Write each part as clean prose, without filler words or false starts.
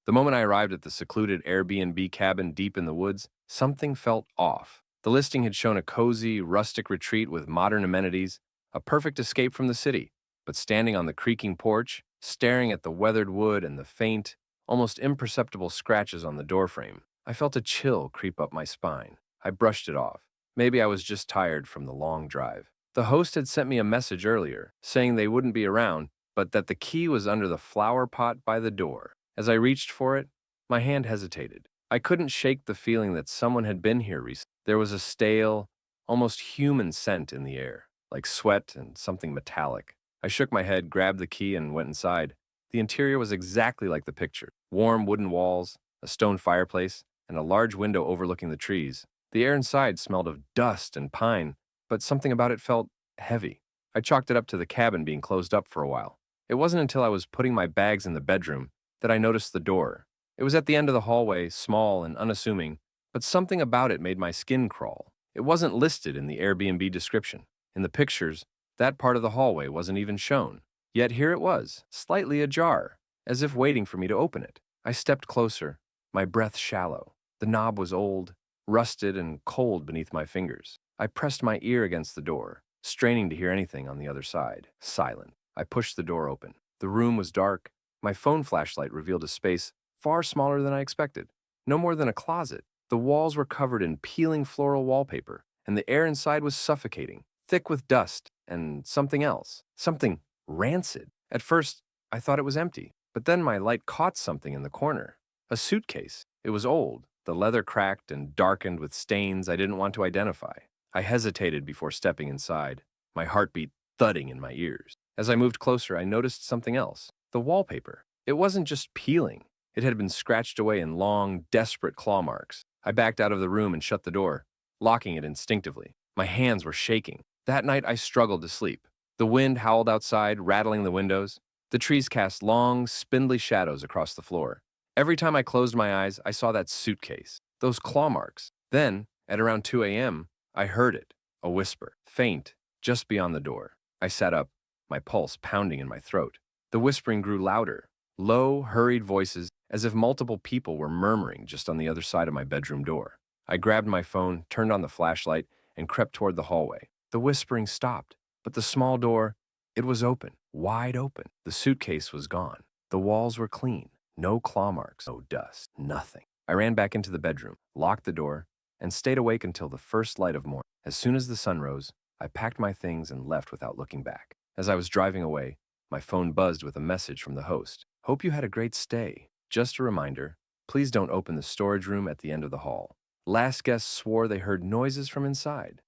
The moment I arrived at the secluded Airbnb cabin deep in the woods, something felt off. The listing had shown a cozy, rustic retreat with modern amenities, a perfect escape from the city. But standing on the creaking porch, staring at the weathered wood and the faint, almost imperceptible scratches on the doorframe, I felt a chill creep up my spine. I brushed it off. Maybe I was just tired from the long drive. The host had sent me a message earlier, saying they wouldn't be around, but that the key was under the flower pot by the door. As I reached for it, my hand hesitated. I couldn't shake the feeling that someone had been here recently. There was a stale, almost human scent in the air, like sweat and something metallic. I shook my head, grabbed the key, and went inside. The interior was exactly like the picture. Warm wooden walls, a stone fireplace, and a large window overlooking the trees. The air inside smelled of dust and pine, but something about it felt heavy. I chalked it up to the cabin being closed up for a while. It wasn't until I was putting my bags in the bedroom that I noticed the door. It was at the end of the hallway, small and unassuming, but something about it made my skin crawl. It wasn't listed in the Airbnb description. In the pictures, that part of the hallway wasn't even shown. Yet here it was, slightly ajar, as if waiting for me to open it. I stepped closer, my breath shallow. The knob was old, rusted and cold beneath my fingers. I pressed my ear against the door, straining to hear anything on the other side. Silent. I pushed the door open. The room was dark. My phone flashlight revealed a space far smaller than I expected. No more than a closet. The walls were covered in peeling floral wallpaper, and the air inside was suffocating, thick with dust and something else. Something rancid. At first, I thought it was empty, but then my light caught something in the corner. A suitcase. It was old, the leather cracked and darkened with stains I didn't want to identify. I hesitated before stepping inside, my heartbeat thudding in my ears. As I moved closer, I noticed something else. The wallpaper. It wasn't just peeling. It had been scratched away in long, desperate claw marks. I backed out of the room and shut the door, locking it instinctively. My hands were shaking. That night, I struggled to sleep. The wind howled outside, rattling the windows. The trees cast long, spindly shadows across the floor. Every time I closed my eyes, I saw that suitcase, those claw marks. Then, at around 2 a.m., I heard it, a whisper, faint, just beyond the door. I sat up, my pulse pounding in my throat. The whispering grew louder, low, hurried voices, as if multiple people were murmuring just on the other side of my bedroom door. I grabbed my phone, turned on the flashlight, and crept toward the hallway. The whispering stopped, but the small door, it was open, wide open. The suitcase was gone. The walls were clean. No claw marks, no dust, nothing. I ran back into the bedroom, locked the door, and stayed awake until the first light of morning. As soon as the sun rose, I packed my things and left without looking back. As I was driving away, my phone buzzed with a message from the host. Hope you had a great stay. Just a reminder, please don't open the storage room at the end of the hall. Last guests swore they heard noises from inside.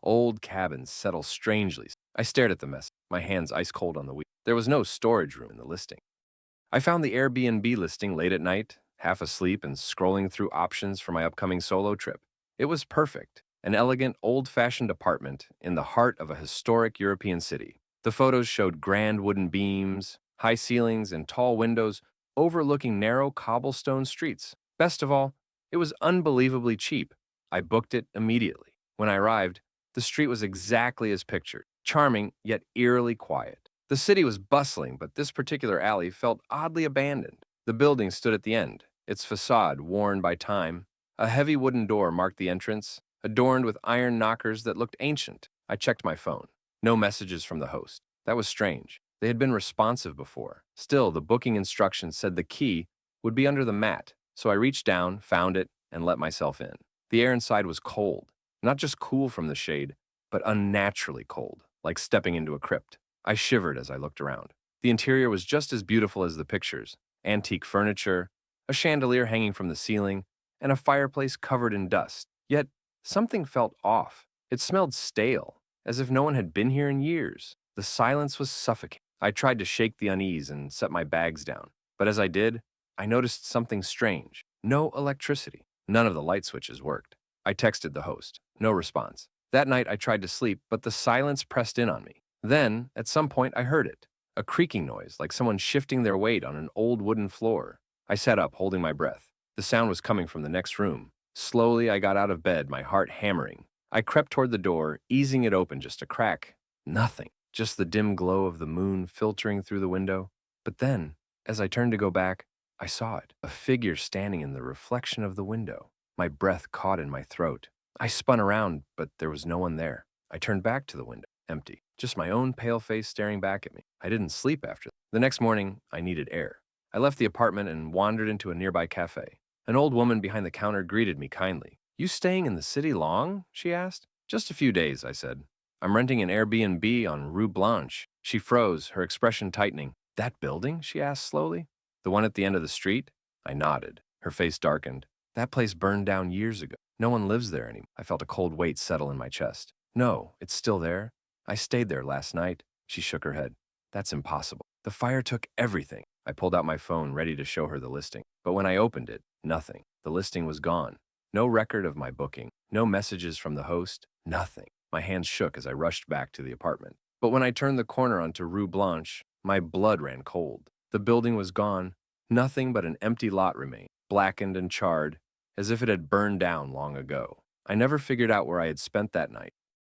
Old cabins settle strangely. I stared at the message, my hands ice cold on the wheel. There was no storage room in the listing. I found the Airbnb listing late at night, half asleep and scrolling through options for my upcoming solo trip. It was perfect, an elegant, old-fashioned apartment in the heart of a historic European city. The photos showed grand wooden beams, high ceilings, and tall windows overlooking narrow cobblestone streets. Best of all, it was unbelievably cheap. I booked it immediately. When I arrived, the street was exactly as pictured, charming yet eerily quiet. The city was bustling, but this particular alley felt oddly abandoned. The building stood at the end, its facade worn by time. A heavy wooden door marked the entrance, adorned with iron knockers that looked ancient. I checked my phone. No messages from the host. That was strange. They had been responsive before. Still, the booking instructions said the key would be under the mat, so I reached down, found it, and let myself in. The air inside was cold, not just cool from the shade, but unnaturally cold, like stepping into a crypt. I shivered as I looked around. The interior was just as beautiful as the pictures. Antique furniture, a chandelier hanging from the ceiling, and a fireplace covered in dust. Yet, something felt off. It smelled stale, as if no one had been here in years. The silence was suffocating. I tried to shake the unease and set my bags down. But as I did, I noticed something strange. No electricity. None of the light switches worked. I texted the host. No response. That night I tried to sleep, but the silence pressed in on me. Then, at some point, I heard it. A creaking noise, like someone shifting their weight on an old wooden floor. I sat up, holding my breath. The sound was coming from the next room. Slowly, I got out of bed, my heart hammering. I crept toward the door, easing it open just a crack. Nothing. Just the dim glow of the moon filtering through the window. But then, as I turned to go back, I saw it, a figure standing in the reflection of the window. My breath caught in my throat. I spun around, but there was no one there. I turned back to the window, empty. Just my own pale face staring back at me. I didn't sleep after that. The next morning, I needed air. I left the apartment and wandered into a nearby cafe. An old woman behind the counter greeted me kindly. "You staying in the city long?" she asked. "Just a few days," I said. "I'm renting an Airbnb on Rue Blanche." She froze, her expression tightening. "That building?" she asked slowly. "The one at the end of the street?" I nodded. Her face darkened. "That place burned down years ago. No one lives there anymore." I felt a cold weight settle in my chest. "No, it's still there. I stayed there last night." She shook her head. "That's impossible. The fire took everything." I pulled out my phone, ready to show her the listing. But when I opened it, nothing. The listing was gone. No record of my booking. No messages from the host. Nothing. My hands shook as I rushed back to the apartment. But when I turned the corner onto Rue Blanche, my blood ran cold. The building was gone. Nothing but an empty lot remained, blackened and charred, as if it had burned down long ago. I never figured out where I had spent that night.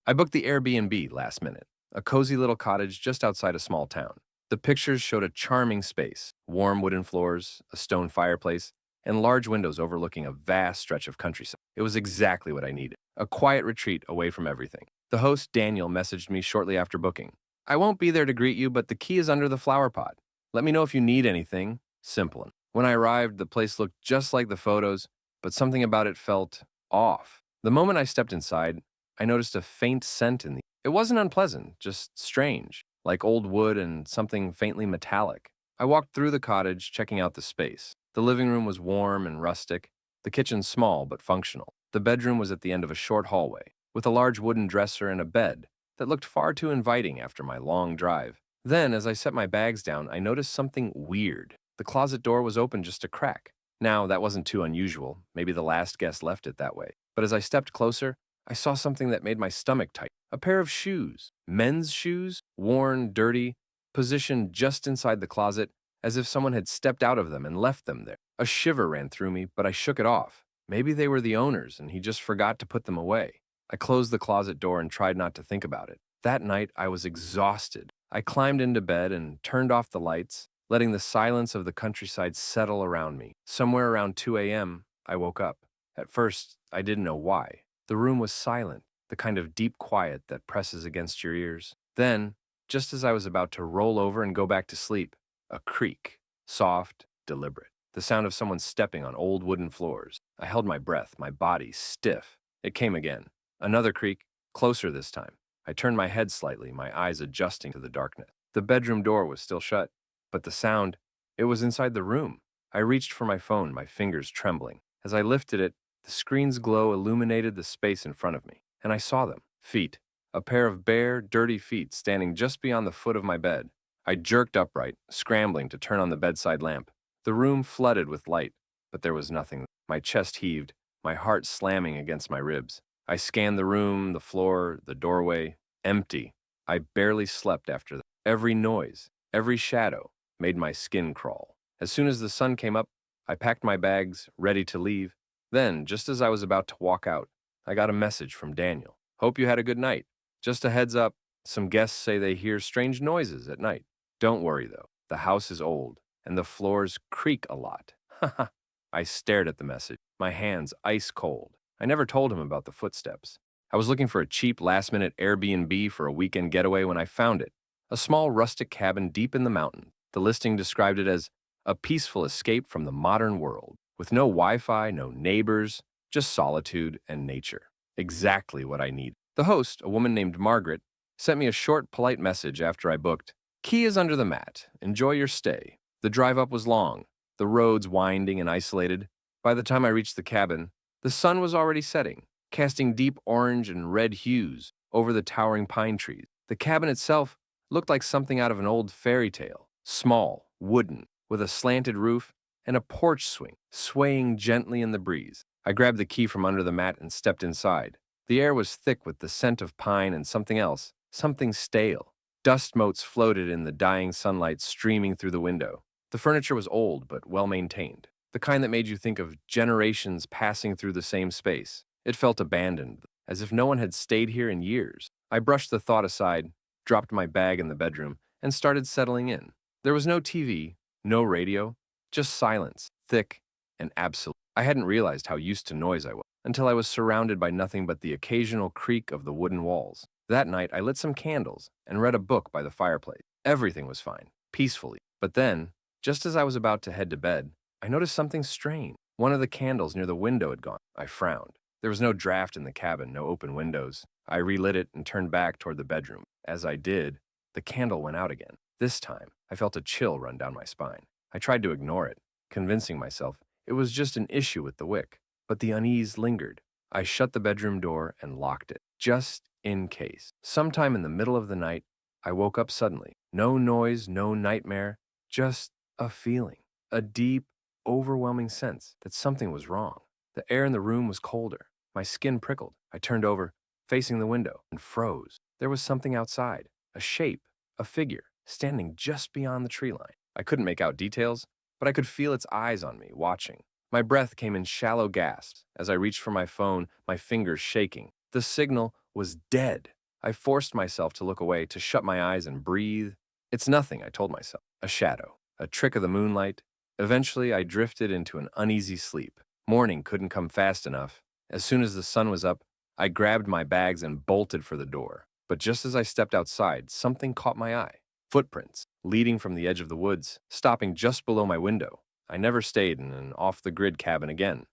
I booked the Airbnb last minute, a cozy little cottage just outside a small town. The pictures showed a charming space, warm wooden floors, a stone fireplace, and large windows overlooking a vast stretch of countryside. It was exactly what I needed, a quiet retreat away from everything. The host, Daniel, messaged me shortly after booking. "I won't be there to greet you, but the key is under the flower pot. Let me know if you need anything." Simple. When I arrived, the place looked just like the photos, but something about it felt off. The moment I stepped inside, I noticed a faint scent in the air. It wasn't unpleasant, just strange, like old wood and something faintly metallic. I walked through the cottage, checking out the space. The living room was warm and rustic, the kitchen small but functional. The bedroom was at the end of a short hallway, with a large wooden dresser and a bed that looked far too inviting after my long drive. Then, as I set my bags down, I noticed something weird. The closet door was open just a crack. Now, that wasn't too unusual. Maybe the last guest left it that way. But as I stepped closer, I saw something that made my stomach tight. A pair of shoes. Men's shoes, worn, dirty, positioned just inside the closet, as if someone had stepped out of them and left them there. A shiver ran through me, but I shook it off. Maybe they were the owner's and he just forgot to put them away. I closed the closet door and tried not to think about it. That night, I was exhausted. I climbed into bed and turned off the lights, letting the silence of the countryside settle around me. Somewhere around 2 a.m., I woke up. At first, I didn't know why. The room was silent, the kind of deep quiet that presses against your ears. Then, just as I was about to roll over and go back to sleep, a creak, soft, deliberate. The sound of someone stepping on old wooden floors. I held my breath, my body stiff. It came again. Another creak, closer this time. I turned my head slightly, my eyes adjusting to the darkness. The bedroom door was still shut, but the sound, it was inside the room. I reached for my phone, my fingers trembling. As I lifted it, the screen's glow illuminated the space in front of me, and I saw them. Feet. A pair of bare, dirty feet standing just beyond the foot of my bed. I jerked upright, scrambling to turn on the bedside lamp. The room flooded with light, but there was nothing. My chest heaved, my heart slamming against my ribs. I scanned the room, the floor, the doorway. Empty. I barely slept after that. Every noise, every shadow made my skin crawl. As soon as the sun came up, I packed my bags, ready to leave. Then, just as I was about to walk out, I got a message from Daniel. "Hope you had a good night. Just a heads up, some guests say they hear strange noises at night. Don't worry though, the house is old, and the floors creak a lot." Haha. I stared at the message, my hands ice cold. I never told him about the footsteps. I was looking for a cheap last-minute Airbnb for a weekend getaway when I found it. A small rustic cabin deep in the mountains. The listing described it as a peaceful escape from the modern world, with no Wi-Fi, no neighbors, just solitude and nature. Exactly what I need. The host, a woman named Margaret, sent me a short, polite message after I booked. "Key is under the mat. Enjoy your stay." The drive up was long, the roads winding and isolated. By the time I reached the cabin, the sun was already setting, casting deep orange and red hues over the towering pine trees. The cabin itself looked like something out of an old fairy tale. Small, wooden, with a slanted roof and a porch swing, swaying gently in the breeze. I grabbed the key from under the mat and stepped inside. The air was thick with the scent of pine and something else, something stale. Dust motes floated in the dying sunlight streaming through the window. The furniture was old but well maintained, the kind that made you think of generations passing through the same space. It felt abandoned, as if no one had stayed here in years. I brushed the thought aside, dropped my bag in the bedroom, and started settling in. There was no TV, no radio, Just silence, thick and absolute. I hadn't realized how used to noise I was until I was surrounded by nothing but the occasional creak of the wooden walls. That night, I lit some candles and read a book by the fireplace. Everything was fine, peacefully. But then, just as I was about to head to bed, I noticed something strange. One of the candles near the window had gone. I frowned. There was no draft in the cabin, no open windows. I relit it and turned back toward the bedroom. As I did, the candle went out again. This time, I felt a chill run down my spine. I tried to ignore it, convincing myself it was just an issue with the wick. But the unease lingered. I shut the bedroom door and locked it, just in case. Sometime in the middle of the night, I woke up suddenly. No noise, no nightmare, just a feeling. A deep, overwhelming sense that something was wrong. The air in the room was colder. My skin prickled. I turned over, facing the window, and froze. There was something outside, a shape, a figure, standing just beyond the tree line. I couldn't make out details, but I could feel its eyes on me, watching. My breath came in shallow gasps as I reached for my phone, my fingers shaking. The signal was dead. I forced myself to look away, to shut my eyes and breathe. It's nothing, I told myself. A shadow, a trick of the moonlight. Eventually, I drifted into an uneasy sleep. Morning couldn't come fast enough. As soon as the sun was up, I grabbed my bags and bolted for the door. But just as I stepped outside, something caught my eye. Footprints, leading from the edge of the woods, stopping just below my window. I never stayed in an off-the-grid cabin again.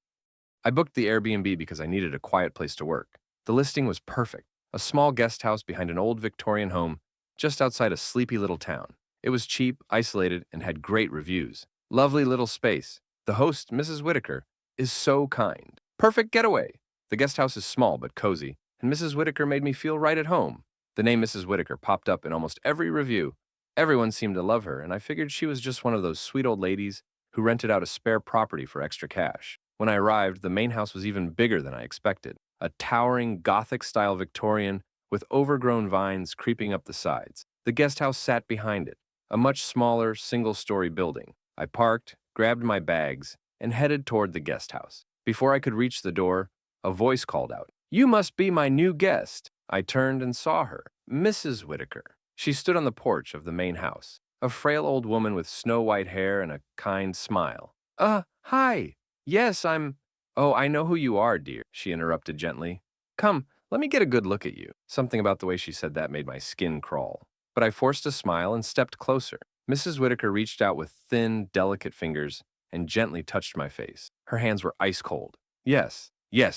I booked the Airbnb because I needed a quiet place to work. The listing was perfect. A small guest house behind an old Victorian home, just outside a sleepy little town. It was cheap, isolated, and had great reviews. Lovely little space. The host, Mrs. Whitaker, is so kind. Perfect getaway. The guest house is small but cozy, and Mrs. Whitaker made me feel right at home. The name Mrs. Whitaker popped up in almost every review. Everyone seemed to love her, and I figured she was just one of those sweet old ladies who rented out a spare property for extra cash. When I arrived, the main house was even bigger than I expected. A towering Gothic-style Victorian with overgrown vines creeping up the sides. The guest house sat behind it, a much smaller, single-story building. I parked, grabbed my bags, and headed toward the guest house. Before I could reach the door, a voice called out, "You must be my new guest." I turned and saw her, Mrs. Whitaker. She stood on the porch of the main house, a frail old woman with snow-white hair and a kind smile. Hi. Yes, I'm—" "Oh, I know who you are, dear," she interrupted gently. "Come, let me get a good look at you." Something about the way she said that made my skin crawl. But I forced a smile and stepped closer. Mrs. Whitaker reached out with thin, delicate fingers and gently touched my face. Her hands were ice cold. Yes,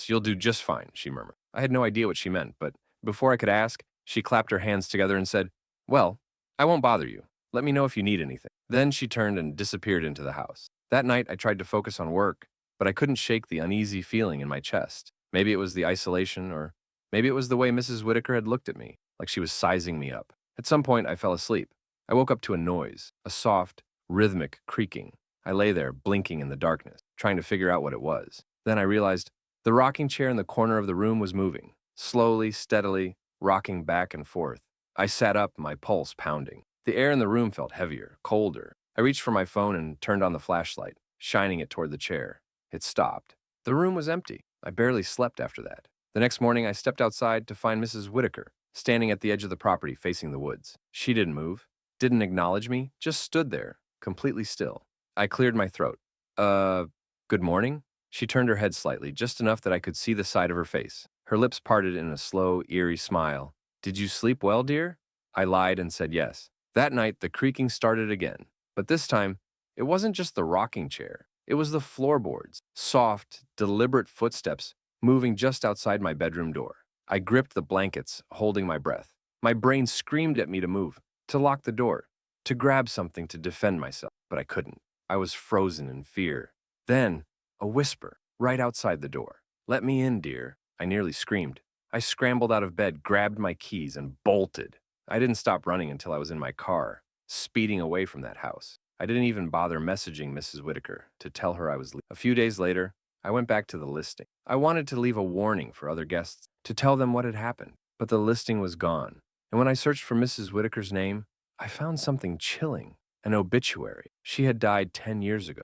you'll do just fine," she murmured. I had no idea what she meant, but before I could ask, she clapped her hands together and said, "Well, I won't bother you. Let me know if you need anything." Then she turned and disappeared into the house. That night, I tried to focus on work, but I couldn't shake the uneasy feeling in my chest. Maybe it was the isolation, or maybe it was the way Mrs. Whitaker had looked at me, like she was sizing me up. At some point, I fell asleep. I woke up to a noise, a soft, rhythmic creaking. I lay there, blinking in the darkness, trying to figure out what it was. Then I realized the rocking chair in the corner of the room was moving, slowly, steadily, rocking back and forth. I sat up, my pulse pounding. The air in the room felt heavier, colder. I reached for my phone and turned on the flashlight, shining it toward the chair. It stopped. The room was empty. I barely slept after that. The next morning, I stepped outside to find Mrs. Whitaker, standing at the edge of the property facing the woods. She didn't move, didn't acknowledge me, just stood there, completely still. I cleared my throat. Good morning?" She turned her head slightly, just enough that I could see the side of her face. Her lips parted in a slow, eerie smile. "Did you sleep well, dear?" I lied and said yes. That night, the creaking started again. But this time, it wasn't just the rocking chair. It was the floorboards, soft, deliberate footsteps moving just outside my bedroom door. I gripped the blankets, holding my breath. My brain screamed at me to move, to lock the door, to grab something to defend myself, but I couldn't. I was frozen in fear. Then, a whisper, right outside the door. "Let me in, dear." I nearly screamed. I scrambled out of bed, grabbed my keys, and bolted. I didn't stop running until I was in my car, speeding away from that house. I didn't even bother messaging Mrs. Whitaker to tell her I was leaving. A few days later, I went back to the listing. I wanted to leave a warning for other guests, to tell them what had happened, but the listing was gone. And when I searched for Mrs. Whitaker's name, I found something chilling, an obituary. She had died 10 years ago.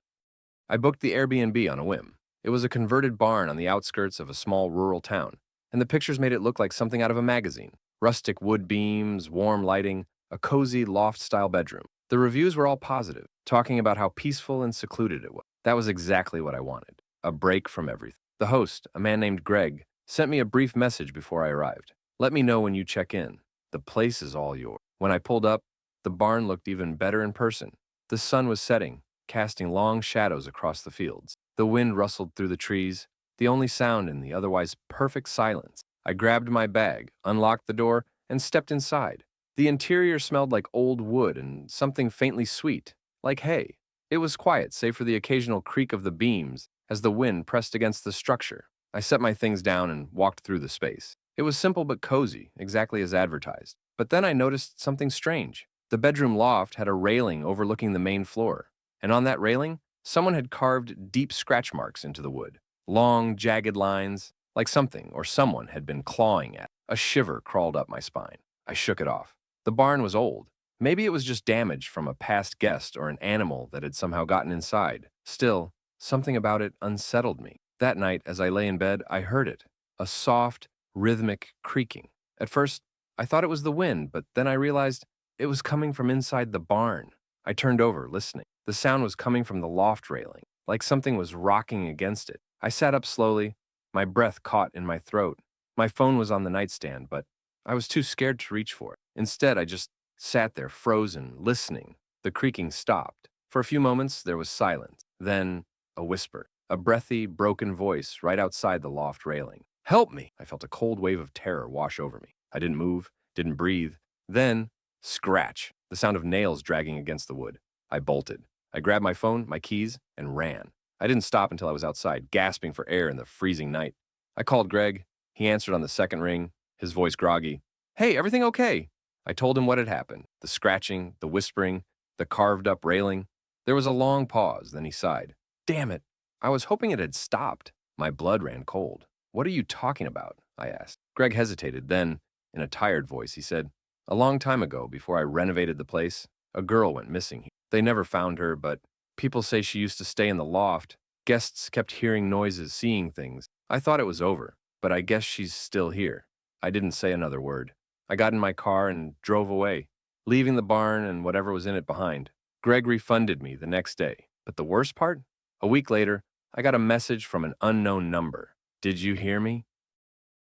I booked the Airbnb on a whim. It was a converted barn on the outskirts of a small rural town, and the pictures made it look like something out of a magazine. Rustic wood beams, warm lighting, a cozy loft-style bedroom. The reviews were all positive, talking about how peaceful and secluded it was. That was exactly what I wanted, a break from everything. The host, a man named Greg, sent me a brief message before I arrived. Let me know when you check in. The place is all yours. When I pulled up, the barn looked even better in person. The sun was setting, casting long shadows across the fields. The wind rustled through the trees, the only sound in the otherwise perfect silence. I grabbed my bag, unlocked the door, and stepped inside. The interior smelled like old wood and something faintly sweet, like hay. It was quiet, save for the occasional creak of the beams as the wind pressed against the structure. I set my things down and walked through the space. It was simple but cozy, exactly as advertised. But then I noticed something strange. The bedroom loft had a railing overlooking the main floor, and on that railing, someone had carved deep scratch marks into the wood. Long, jagged lines, like something or someone had been clawing at it. A shiver crawled up my spine. I shook it off. The barn was old. Maybe it was just damage from a past guest or an animal that had somehow gotten inside. Still, something about it unsettled me. That night, as I lay in bed, I heard it, a soft, rhythmic creaking. At first, I thought it was the wind, but then I realized it was coming from inside the barn. I turned over, listening. The sound was coming from the loft railing, like something was rocking against it. I sat up slowly, my breath caught in my throat. My phone was on the nightstand, but I was too scared to reach for it. Instead, I just sat there, frozen, listening. The creaking stopped. For a few moments, there was silence. Then, a whisper, a breathy, broken voice right outside the loft railing. "Help me!" I felt a cold wave of terror wash over me. I didn't move, didn't breathe. Then, scratch, the sound of nails dragging against the wood. I bolted. I grabbed my phone, my keys, and ran. I didn't stop until I was outside, gasping for air in the freezing night. I called Greg. He answered on the second ring, his voice groggy. "Hey, everything okay?" I told him what had happened. The scratching, the whispering, the carved-up railing. There was a long pause, then he sighed. "Damn it. I was hoping it had stopped." My blood ran cold. "What are you talking about?" I asked. Greg hesitated. Then, in a tired voice, he said, "A long time ago, before I renovated the place, a girl went missing. They never found her, but people say she used to stay in the loft. Guests kept hearing noises, seeing things. I thought it was over, but I guess she's still here." I didn't say another word. I got in my car and drove away, leaving the barn and whatever was in it behind. Greg refunded me the next day. But the worst part? A week later, I got a message from an unknown number. "Did you hear me?"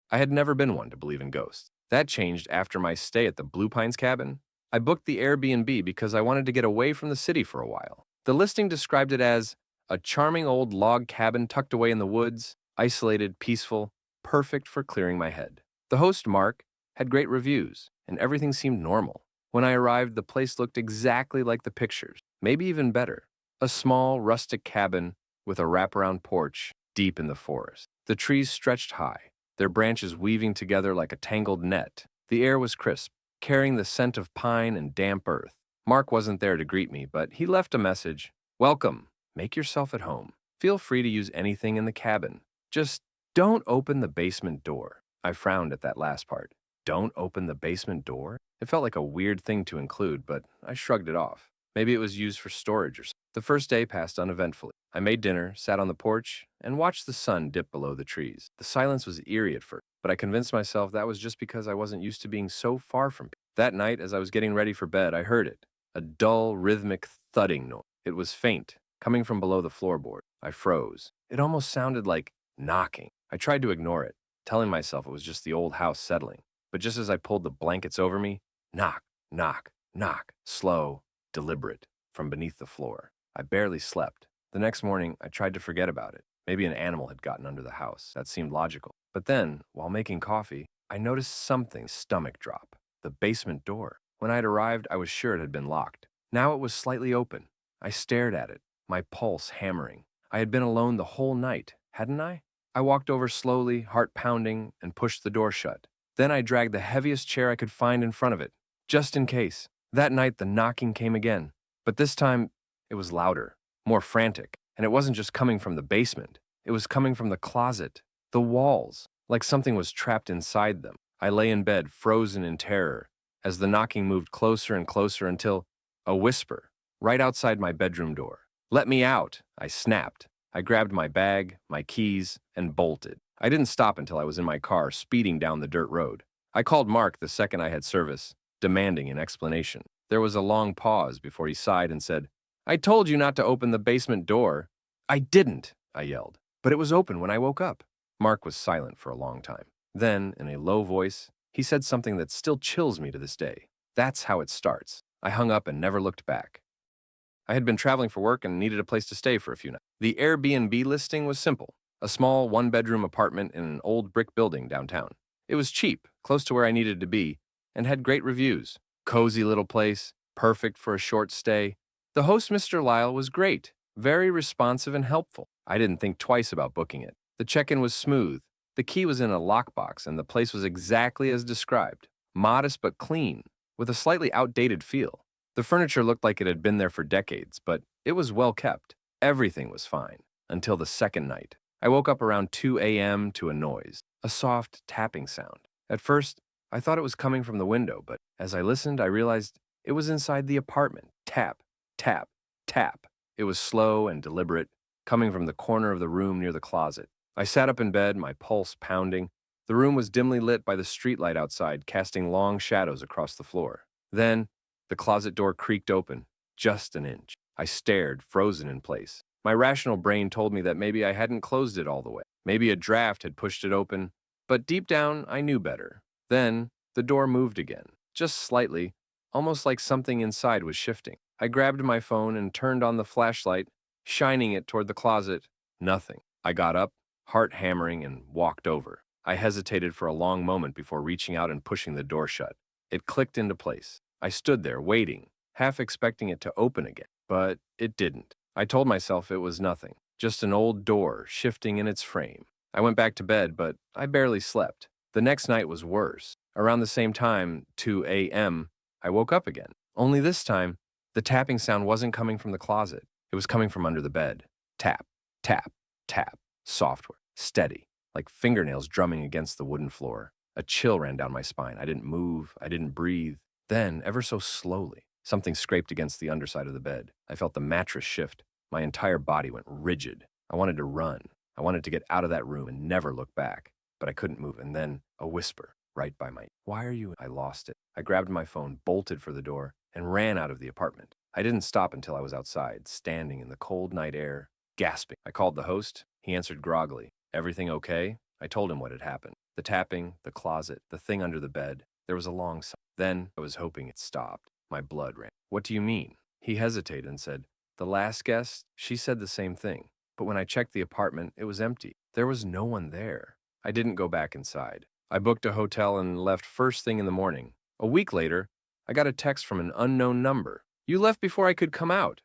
I had never been one to believe in ghosts. That changed after my stay at the Blue Pines cabin. I booked the Airbnb because I wanted to get away from the city for a while. The listing described it as a charming old log cabin tucked away in the woods, isolated, peaceful, perfect for clearing my head. The host, Mark, had great reviews, and everything seemed normal. When I arrived, the place looked exactly like the pictures, maybe even better. A small, rustic cabin with a wraparound porch deep in the forest. The trees stretched high, their branches weaving together like a tangled net. The air was crisp, carrying the scent of pine and damp earth. Mark wasn't there to greet me, but he left a message. "Welcome. Make yourself at home. Feel free to use anything in the cabin. Just don't open the basement door." I frowned at that last part. Don't open the basement door? It felt like a weird thing to include, but I shrugged it off. Maybe it was used for storage or something. The first day passed uneventfully. I made dinner, sat on the porch, and watched the sun dip below the trees. The silence was eerie at first, but I convinced myself that was just because I wasn't used to being so far from people. That night, as I was getting ready for bed, I heard it. A dull, rhythmic thudding noise. It was faint, coming from below the floorboard. I froze. It almost sounded like knocking. I tried to ignore it, telling myself it was just the old house settling. But just as I pulled the blankets over me, knock, knock, knock, slow, deliberate, from beneath the floor. I barely slept. The next morning, I tried to forget about it. Maybe an animal had gotten under the house. That seemed logical. But then, while making coffee, I noticed something's stomach drop. The basement door. When I had arrived, I was sure it had been locked. Now it was slightly open. I stared at it, my pulse hammering. I had been alone the whole night, hadn't I? I walked over slowly, heart pounding, and pushed the door shut. Then I dragged the heaviest chair I could find in front of it, just in case. That night, the knocking came again. But this time, it was louder, more frantic. And it wasn't just coming from the basement. It was coming from the closet, the walls, like something was trapped inside them. I lay in bed, frozen in terror, as the knocking moved closer and closer until a whisper, right outside my bedroom door. "Let me out," I snapped. I grabbed my bag, my keys, and bolted. I didn't stop until I was in my car, speeding down the dirt road. I called Mark the second I had service, demanding an explanation. There was a long pause before he sighed and said, "I told you not to open the basement door." "I didn't," I yelled. "But it was open when I woke up." Mark was silent for a long time. Then, in a low voice, he said something that still chills me to this day. "That's how it starts." I hung up and never looked back. I had been traveling for work and needed a place to stay for a few nights. The Airbnb listing was simple: a small one-bedroom apartment in an old brick building downtown. It was cheap, close to where I needed to be, and had great reviews. Cozy little place, perfect for a short stay. The host, Mr. Lyle, was great, very responsive and helpful. I didn't think twice about booking it. The check-in was smooth. The key was in a lockbox, and the place was exactly as described: modest but clean, with a slightly outdated feel. The furniture looked like it had been there for decades, but it was well kept. Everything was fine, until the second night. I woke up around 2 a.m. to a noise, a soft tapping sound. At first, I thought it was coming from the window, but as I listened, I realized it was inside the apartment. Tap, tap, tap. It was slow and deliberate, coming from the corner of the room near the closet. I sat up in bed, my pulse pounding. The room was dimly lit by the streetlight outside, casting long shadows across the floor. Then, the closet door creaked open, just an inch. I stared, frozen in place. My rational brain told me that maybe I hadn't closed it all the way. Maybe a draft had pushed it open, but deep down, I knew better. Then, the door moved again, just slightly, almost like something inside was shifting. I grabbed my phone and turned on the flashlight, shining it toward the closet. Nothing. I got up, heart hammering, and walked over. I hesitated for a long moment before reaching out and pushing the door shut. It clicked into place. I stood there, waiting, half expecting it to open again, but it didn't. I told myself it was nothing, just an old door shifting in its frame. I went back to bed, but I barely slept. The next night was worse. Around the same time, 2 a.m., I woke up again. Only this time, the tapping sound wasn't coming from the closet. It was coming from under the bed. Tap, tap, tap. Software, steady, like fingernails drumming against the wooden floor. A chill ran down my spine. I didn't move. I didn't breathe. Then, ever so slowly, something scraped against the underside of the bed. I felt the mattress shift. My entire body went rigid. I wanted to run. I wanted to get out of that room and never look back. But I couldn't move. And then, a whisper, right by my ear. "Why are you?" I lost it. I grabbed my phone, bolted for the door, and ran out of the apartment. I didn't stop until I was outside, standing in the cold night air, gasping. I called the host. He answered groggily. "Everything okay?" I told him what had happened. The tapping, the closet, the thing under the bed. There was a long silence. Then I was hoping it stopped. My blood ran. "What do you mean?" He hesitated and said, "The last guest, she said the same thing. But when I checked the apartment, it was empty. There was no one there." I didn't go back inside. I booked a hotel and left first thing in the morning. A week later, I got a text from an unknown number. "You left before I could come out."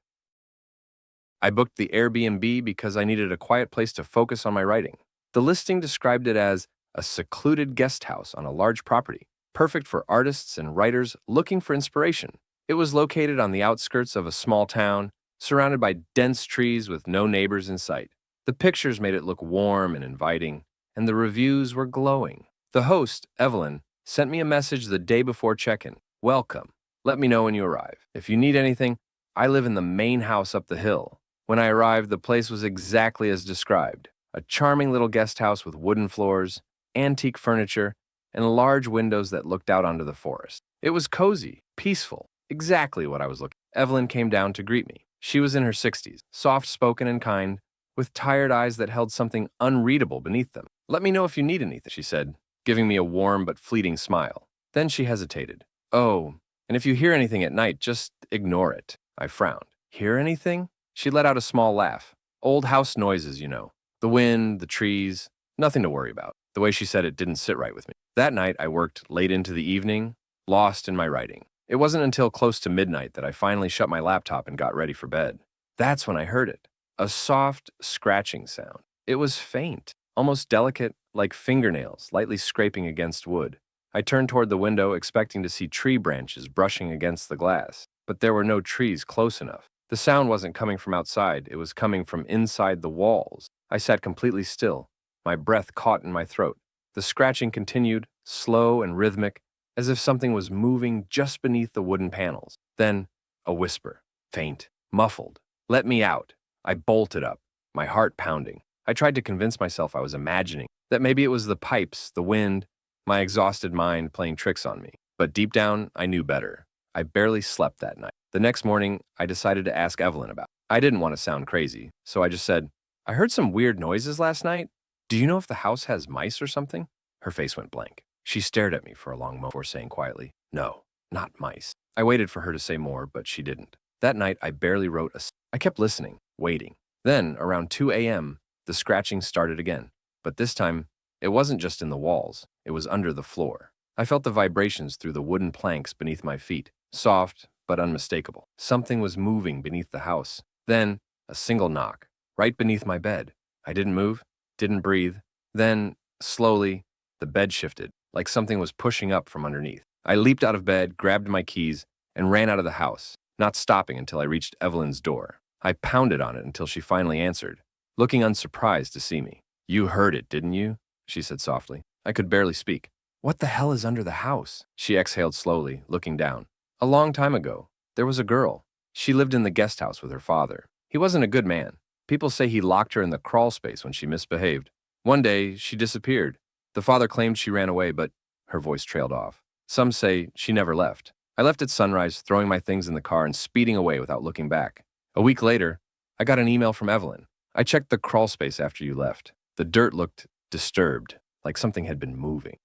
I booked the Airbnb because I needed a quiet place to focus on my writing. The listing described it as a secluded guest house on a large property, perfect for artists and writers looking for inspiration. It was located on the outskirts of a small town, surrounded by dense trees with no neighbors in sight. The pictures made it look warm and inviting, and the reviews were glowing. The host, Evelyn, sent me a message the day before check-in. "Welcome. Let me know when you arrive. If you need anything, I live in the main house up the hill." When I arrived, the place was exactly as described. A charming little guest house with wooden floors, antique furniture, and large windows that looked out onto the forest. It was cozy, peaceful, exactly what I was looking for. Evelyn came down to greet me. She was in her 60s, soft-spoken and kind, with tired eyes that held something unreadable beneath them. "Let me know if you need anything," she said, giving me a warm but fleeting smile. Then she hesitated. "Oh, and if you hear anything at night, just ignore it." I frowned. "Hear anything?" She let out a small laugh. "Old house noises, you know. The wind, the trees, nothing to worry about." The way she said it didn't sit right with me. That night, I worked late into the evening, lost in my writing. It wasn't until close to midnight that I finally shut my laptop and got ready for bed. That's when I heard it. A soft, scratching sound. It was faint, almost delicate, like fingernails lightly scraping against wood. I turned toward the window, expecting to see tree branches brushing against the glass, but there were no trees close enough. The sound wasn't coming from outside, it was coming from inside the walls. I sat completely still, my breath caught in my throat. The scratching continued, slow and rhythmic, as if something was moving just beneath the wooden panels. Then, a whisper, faint, muffled. "Let me out." I bolted up, my heart pounding. I tried to convince myself I was imagining, that maybe it was the pipes, the wind, my exhausted mind playing tricks on me. But deep down, I knew better. I barely slept that night. The next morning, I decided to ask Evelyn about it. I didn't want to sound crazy, so I just said, I heard some weird noises last night. Do you know if the house has mice or something? Her face went blank. She stared at me for a long moment before saying quietly, no, not mice. I waited for her to say more, but she didn't. That night, I barely wrote a. I kept listening, waiting. Then, around 2 a.m., the scratching started again. But this time, it wasn't just in the walls, it was under the floor. I felt the vibrations through the wooden planks beneath my feet, soft but unmistakable. Something was moving beneath the house. Then, a single knock, right beneath my bed. I didn't move, didn't breathe. Then, slowly, the bed shifted, like something was pushing up from underneath. I leaped out of bed, grabbed my keys, and ran out of the house, not stopping until I reached Evelyn's door. I pounded on it until she finally answered, looking unsurprised to see me. You heard it, didn't you? She said softly. I could barely speak. What the hell is under the house? She exhaled slowly, looking down. A long time ago, there was a girl. She lived in the guest house with her father. He wasn't a good man. People say he locked her in the crawl space when she misbehaved. One day, she disappeared. The father claimed she ran away, but her voice trailed off. Some say she never left. I left at sunrise, throwing my things in the car and speeding away without looking back. A week later, I got an email from Evelyn. I checked the crawl space after you left. The dirt looked disturbed, like something had been moving.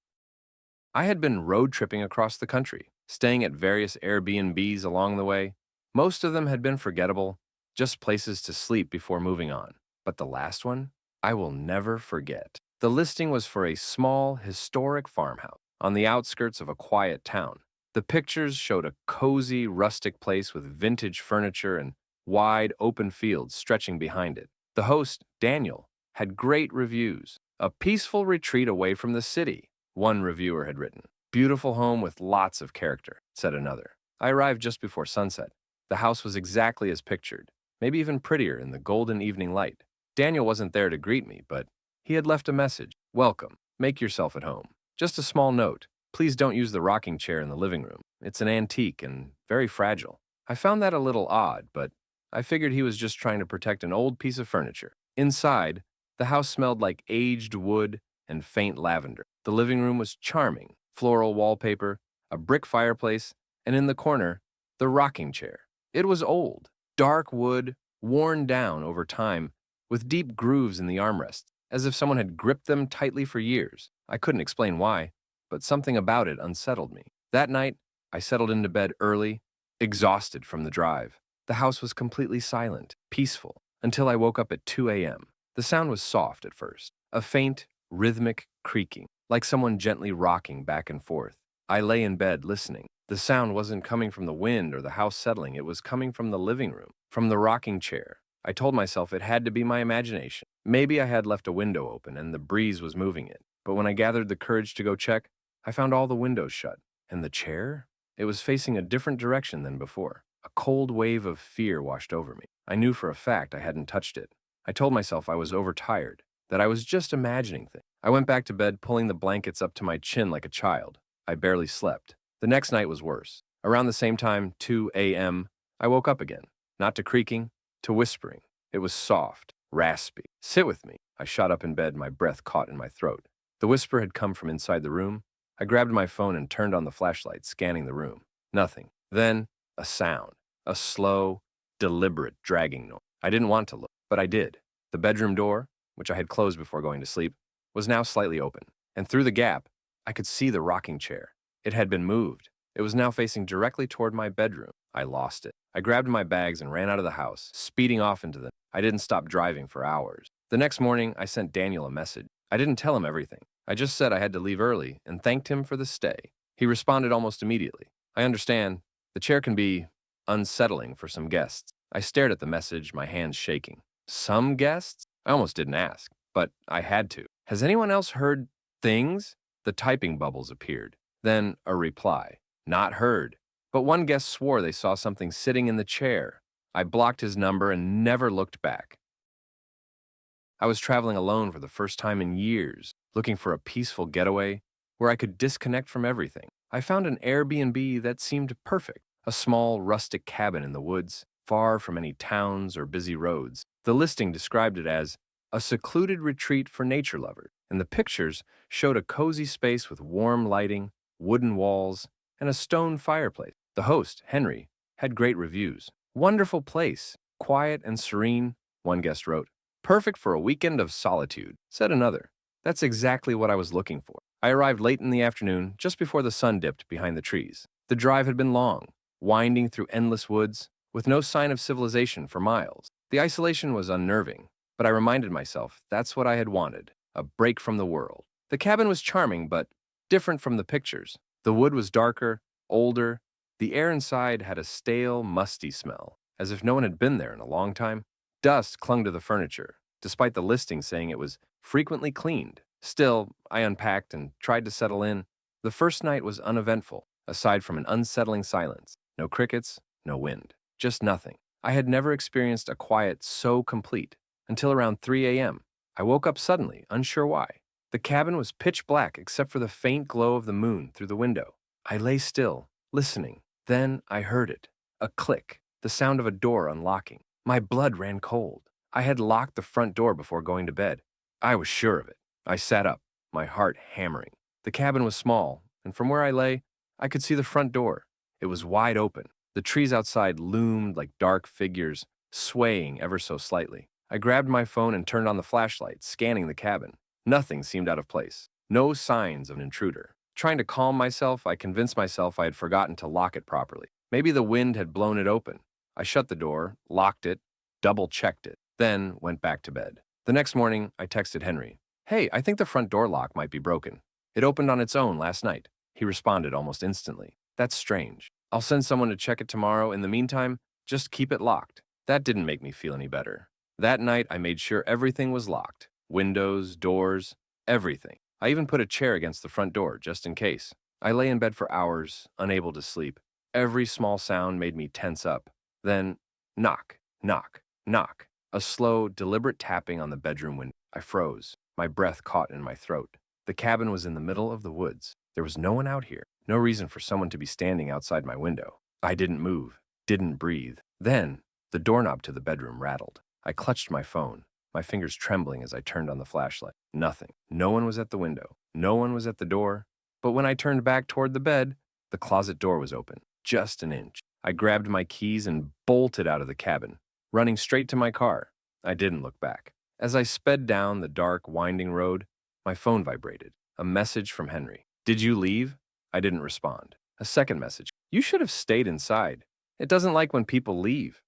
I had been road tripping across the country, staying at various Airbnbs along the way. Most of them had been forgettable, just places to sleep before moving on. But the last one, I will never forget. The listing was for a small, historic farmhouse on the outskirts of a quiet town. The pictures showed a cozy, rustic place with vintage furniture and wide, open fields stretching behind it. The host, Daniel, had great reviews. A peaceful retreat away from the city, one reviewer had written. Beautiful home with lots of character, said another. I arrived just before sunset. The house was exactly as pictured, maybe even prettier in the golden evening light. Daniel wasn't there to greet me, but he had left a message. Welcome. Make yourself at home. Just a small note. Please don't use the rocking chair in the living room. It's an antique and very fragile. I found that a little odd, but I figured he was just trying to protect an old piece of furniture. Inside, the house smelled like aged wood and faint lavender. The living room was charming. Floral wallpaper, a brick fireplace, and in the corner, the rocking chair. It was old, dark wood, worn down over time, with deep grooves in the armrests, as if someone had gripped them tightly for years. I couldn't explain why, but something about it unsettled me. That night, I settled into bed early, exhausted from the drive. The house was completely silent, peaceful, until I woke up at 2 a.m. The sound was soft at first, a faint, rhythmic creaking, like someone gently rocking back and forth. I lay in bed listening. The sound wasn't coming from the wind or the house settling, it was coming from the living room, from the rocking chair. I told myself it had to be my imagination. Maybe I had left a window open and the breeze was moving it. But when I gathered the courage to go check, I found all the windows shut. And the chair? It was facing a different direction than before. A cold wave of fear washed over me. I knew for a fact I hadn't touched it. I told myself I was overtired, that I was just imagining things. I went back to bed, pulling the blankets up to my chin like a child. I barely slept. The next night was worse. Around the same time, 2 a.m., I woke up again. Not to creaking, to whispering. It was soft, raspy. Sit with me. I shot up in bed, my breath caught in my throat. The whisper had come from inside the room. I grabbed my phone and turned on the flashlight, scanning the room. Nothing. Then, a sound. A slow, deliberate dragging noise. I didn't want to look, but I did. The bedroom door, which I had closed before going to sleep, was now slightly open, and through the gap, I could see the rocking chair. It had been moved. It was now facing directly toward my bedroom. I lost it. I grabbed my bags and ran out of the house, speeding off into the. I didn't stop driving for hours. The next morning, I sent Daniel a message. I didn't tell him everything. I just said I had to leave early and thanked him for the stay. He responded almost immediately. I understand. The chair can be unsettling for some guests. I stared at the message, my hands shaking. Some guests? I almost didn't ask, but I had to. Has anyone else heard things? The typing bubbles appeared. Then a reply. Not heard. But one guest swore they saw something sitting in the chair. I blocked his number and never looked back. I was traveling alone for the first time in years, looking for a peaceful getaway where I could disconnect from everything. I found an Airbnb that seemed perfect, a small, rustic cabin in the woods, far from any towns or busy roads. The listing described it as a secluded retreat for nature lovers, and the pictures showed a cozy space with warm lighting, wooden walls, and a stone fireplace. The host, Henry, had great reviews. Wonderful place, quiet and serene, one guest wrote. Perfect for a weekend of solitude, said another. That's exactly what I was looking for. I arrived late in the afternoon, just before the sun dipped behind the trees. The drive had been long, winding through endless woods, with no sign of civilization for miles. The isolation was unnerving, but I reminded myself that's what I had wanted, a break from the world. The cabin was charming, but different from the pictures. The wood was darker, older. The air inside had a stale, musty smell, as if no one had been there in a long time. Dust clung to the furniture, despite the listing saying it was frequently cleaned. Still, I unpacked and tried to settle in. The first night was uneventful, aside from an unsettling silence. No crickets, no wind, just nothing. I had never experienced a quiet so complete until around 3 a.m. I woke up suddenly, unsure why. The cabin was pitch black except for the faint glow of the moon through the window. I lay still, listening. Then I heard it. A click, the sound of a door unlocking. My blood ran cold. I had locked the front door before going to bed. I was sure of it. I sat up, my heart hammering. The cabin was small, and from where I lay, I could see the front door. It was wide open. The trees outside loomed like dark figures, swaying ever so slightly. I grabbed my phone and turned on the flashlight, scanning the cabin. Nothing seemed out of place. No signs of an intruder. Trying to calm myself, I convinced myself I had forgotten to lock it properly. Maybe the wind had blown it open. I shut the door, locked it, double-checked it, then went back to bed. The next morning, I texted Henry. Hey, I think the front door lock might be broken. It opened on its own last night. He responded almost instantly. That's strange. I'll send someone to check it tomorrow. In the meantime, just keep it locked. That didn't make me feel any better. That night, I made sure everything was locked. Windows, doors, everything. I even put a chair against the front door, just in case. I lay in bed for hours, unable to sleep. Every small sound made me tense up. Then, knock, knock, knock. A slow, deliberate tapping on the bedroom window. I froze, my breath caught in my throat. The cabin was in the middle of the woods. There was no one out here. No reason for someone to be standing outside my window. I didn't move, didn't breathe. Then, the doorknob to the bedroom rattled. I clutched my phone, my fingers trembling as I turned on the flashlight. Nothing. No one was at the window. No one was at the door. But when I turned back toward the bed, the closet door was open, just an inch. I grabbed my keys and bolted out of the cabin, running straight to my car. I didn't look back. As I sped down the dark, winding road, my phone vibrated. A message from Henry. Did you leave? I didn't respond. A second message. You should have stayed inside. It doesn't like when people leave.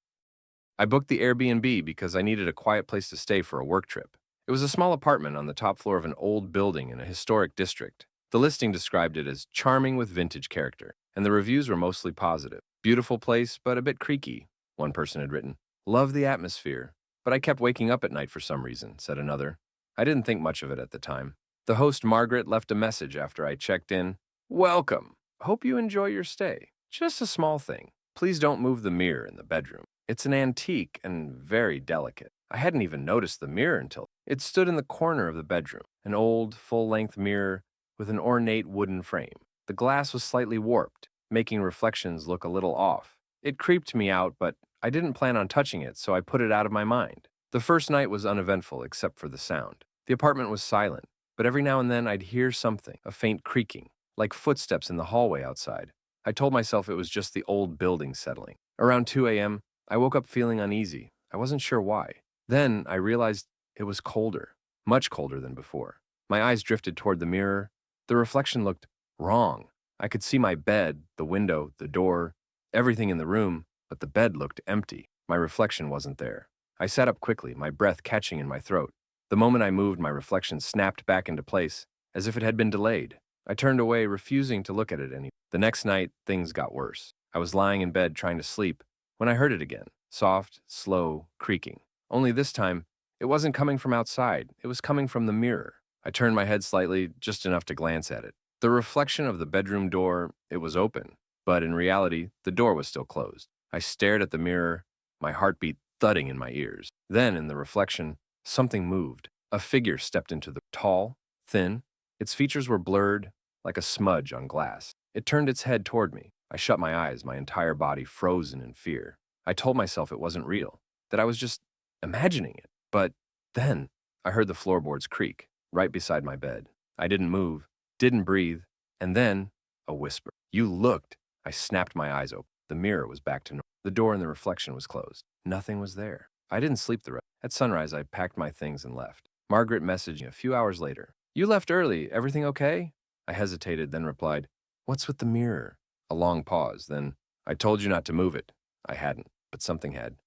I booked the Airbnb because I needed a quiet place to stay for a work trip. It was a small apartment on the top floor of an old building in a historic district. The listing described it as charming with vintage character, and the reviews were mostly positive. Beautiful place, but a bit creaky, one person had written. Love the atmosphere, but I kept waking up at night for some reason, said another. I didn't think much of it at the time. The host, Margaret, left a message after I checked in. Welcome. Hope you enjoy your stay. Just a small thing. Please don't move the mirror in the bedroom. It's an antique and very delicate. I hadn't even noticed the mirror until it stood in the corner of the bedroom, an old, full-length mirror with an ornate wooden frame. The glass was slightly warped, making reflections look a little off. It creeped me out, but I didn't plan on touching it, so I put it out of my mind. The first night was uneventful except for the sound. The apartment was silent, but every now and then I'd hear something, a faint creaking, like footsteps in the hallway outside. I told myself it was just the old building settling. Around 2 a.m., I woke up feeling uneasy. I wasn't sure why. Then I realized it was colder, much colder than before. My eyes drifted toward the mirror. The reflection looked wrong. I could see my bed, the window, the door, everything in the room, but the bed looked empty. My reflection wasn't there. I sat up quickly, my breath catching in my throat. The moment I moved, my reflection snapped back into place, as if it had been delayed. I turned away, refusing to look at it anymore. The next night, things got worse. I was lying in bed trying to sleep when I heard it again, soft, slow, creaking. Only this time, it wasn't coming from outside. It was coming from the mirror. I turned my head slightly, just enough to glance at it. The reflection of the bedroom door, it was open, but in reality, the door was still closed. I stared at the mirror, my heartbeat thudding in my ears. Then, in the reflection, something moved. A figure stepped into the tall, thin. Its features were blurred, like a smudge on glass. It turned its head toward me. I shut my eyes, my entire body frozen in fear. I told myself it wasn't real, that I was just imagining it. But then, I heard the floorboards creak, right beside my bed. I didn't move, didn't breathe, and then, a whisper. You looked. I snapped my eyes open. The mirror was back to normal. The door in the reflection was closed. Nothing was there. I didn't sleep the rest. At sunrise, I packed my things and left. Margaret messaged me a few hours later. "You left early. Everything okay?" I hesitated, then replied, "What's with the mirror?" A long pause, then, "I told you not to move it." I hadn't, but something had.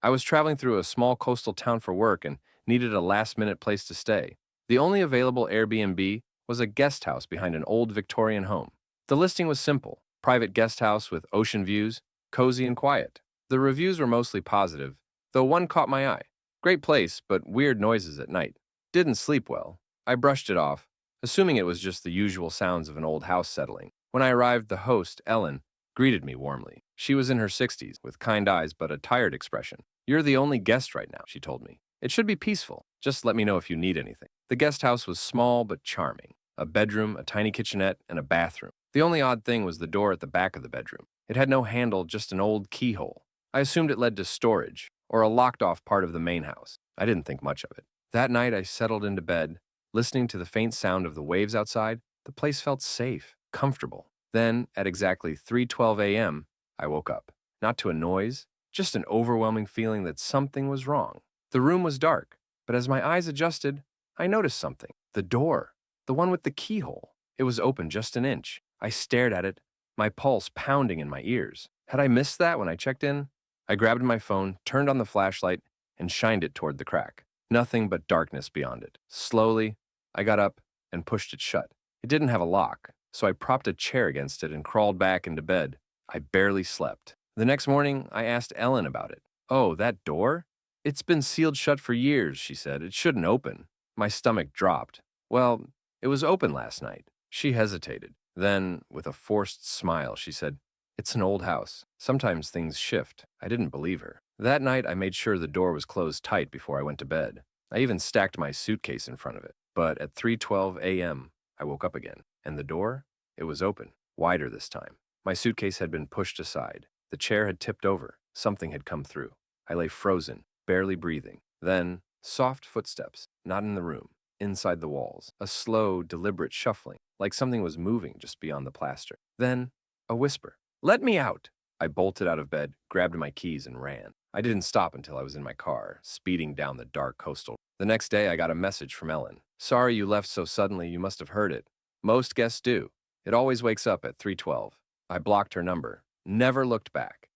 I was traveling through a small coastal town for work and needed a last-minute place to stay. The only available Airbnb was a guest house behind an old Victorian home. The listing was simple: private guest house with ocean views, cozy and quiet. The reviews were mostly positive, though one caught my eye. Great place, but weird noises at night. Didn't sleep well. I brushed it off, assuming it was just the usual sounds of an old house settling. When I arrived, the host, Ellen, greeted me warmly. She was in her 60s, with kind eyes but a tired expression. "You're the only guest right now," she told me. "It should be peaceful. Just let me know if you need anything." The guest house was small but charming. A bedroom, a tiny kitchenette, and a bathroom. The only odd thing was the door at the back of the bedroom. It had no handle, just an old keyhole. I assumed it led to storage, or a locked-off part of the main house. I didn't think much of it. That night, I settled into bed, listening to the faint sound of the waves outside. The place felt safe, comfortable. Then, at exactly 3:12 a.m., I woke up. Not to a noise, just an overwhelming feeling that something was wrong. The room was dark, but as my eyes adjusted, I noticed something. The door, the one with the keyhole. It was open just an inch. I stared at it, my pulse pounding in my ears. Had I missed that when I checked in? I grabbed my phone, turned on the flashlight, and shined it toward the crack. Nothing but darkness beyond it. Slowly, I got up and pushed it shut. It didn't have a lock, so I propped a chair against it and crawled back into bed. I barely slept. The next morning, I asked Ellen about it. "Oh, that door? It's been sealed shut for years," she said. "It shouldn't open." My stomach dropped. "Well, it was open last night." She hesitated. Then, with a forced smile, she said, "It's an old house. Sometimes things shift." I didn't believe her. That night, I made sure the door was closed tight before I went to bed. I even stacked my suitcase in front of it. But at 3:12 a.m., I woke up again. And the door? It was open, wider this time. My suitcase had been pushed aside. The chair had tipped over. Something had come through. I lay frozen, barely breathing. Then, soft footsteps, not in the room, inside the walls. A slow, deliberate shuffling, like something was moving just beyond the plaster. Then, a whisper. "Let me out!" I bolted out of bed, grabbed my keys, and ran. I didn't stop until I was in my car, speeding down the dark coastal. The next day, I got a message from Ellen. "Sorry you left so suddenly, you must have heard it. Most guests do. It always wakes up at 3:12. I blocked her number. Never looked back.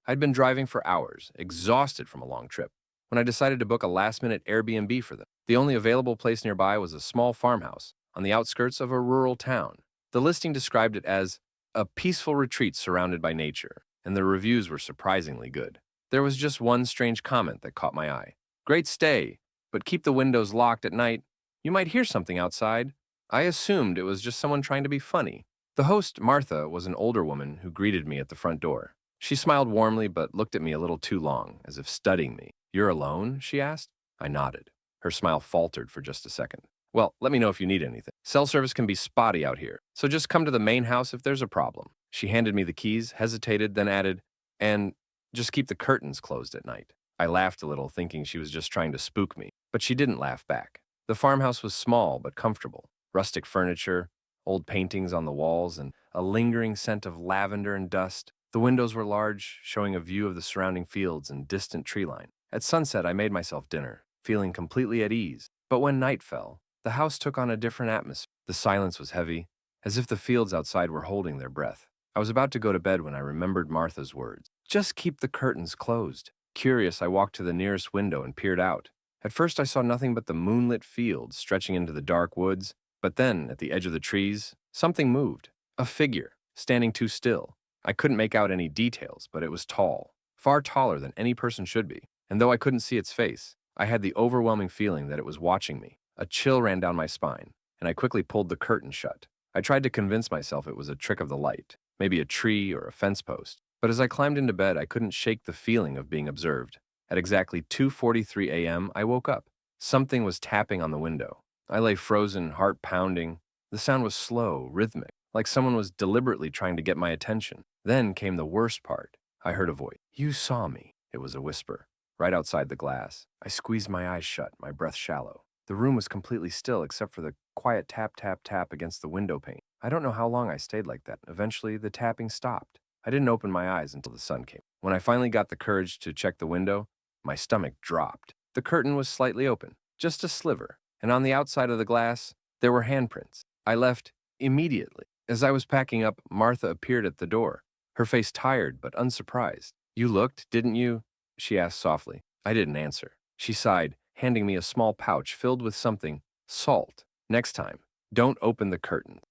I'd been driving for hours, exhausted from a long trip, when I decided to book a last-minute Airbnb for them. The only available place nearby was a small farmhouse on the outskirts of a rural town. The listing described it as a peaceful retreat surrounded by nature, and the reviews were surprisingly good. There was just one strange comment that caught my eye. "Great stay, but keep the windows locked at night. You might hear something outside." I assumed it was just someone trying to be funny. The host, Martha, was an older woman who greeted me at the front door. She smiled warmly but looked at me a little too long, as if studying me. "You're alone?" she asked. I nodded. Her smile faltered for just a second. "Well, let me know if you need anything. Cell service can be spotty out here, so just come to the main house if there's a problem." She handed me the keys, hesitated, then added, "And just keep the curtains closed at night." I laughed a little, thinking she was just trying to spook me, but she didn't laugh back. The farmhouse was small but comfortable. Rustic furniture, old paintings on the walls, and a lingering scent of lavender and dust. The windows were large, showing a view of the surrounding fields and distant tree line. At sunset, I made myself dinner, feeling completely at ease. But when night fell, the house took on a different atmosphere. The silence was heavy, as if the fields outside were holding their breath. I was about to go to bed when I remembered Martha's words. "Just keep the curtains closed." Curious, I walked to the nearest window and peered out. At first, I saw nothing but the moonlit fields stretching into the dark woods. But then, at the edge of the trees, something moved. A figure, standing too still. I couldn't make out any details, but it was tall, far taller than any person should be. And though I couldn't see its face, I had the overwhelming feeling that it was watching me. A chill ran down my spine, and I quickly pulled the curtain shut. I tried to convince myself it was a trick of the light, maybe a tree or a fence post. But as I climbed into bed, I couldn't shake the feeling of being observed. At exactly 2:43 a.m., I woke up. Something was tapping on the window. I lay frozen, heart pounding. The sound was slow, rhythmic, like someone was deliberately trying to get my attention. Then came the worst part. I heard a voice. "You saw me." It was a whisper, right outside the glass. I squeezed my eyes shut, my breath shallow. The room was completely still except for the quiet tap, tap, tap against the window pane. I don't know how long I stayed like that. Eventually, the tapping stopped. I didn't open my eyes until the sun came. When I finally got the courage to check the window, my stomach dropped. The curtain was slightly open, just a sliver, and on the outside of the glass, there were handprints. I left immediately. As I was packing up, Martha appeared at the door, her face tired but unsurprised. "You looked, didn't you?" she asked softly. I didn't answer. She sighed, handing me a small pouch filled with something, salt. "Next time, don't open the curtains."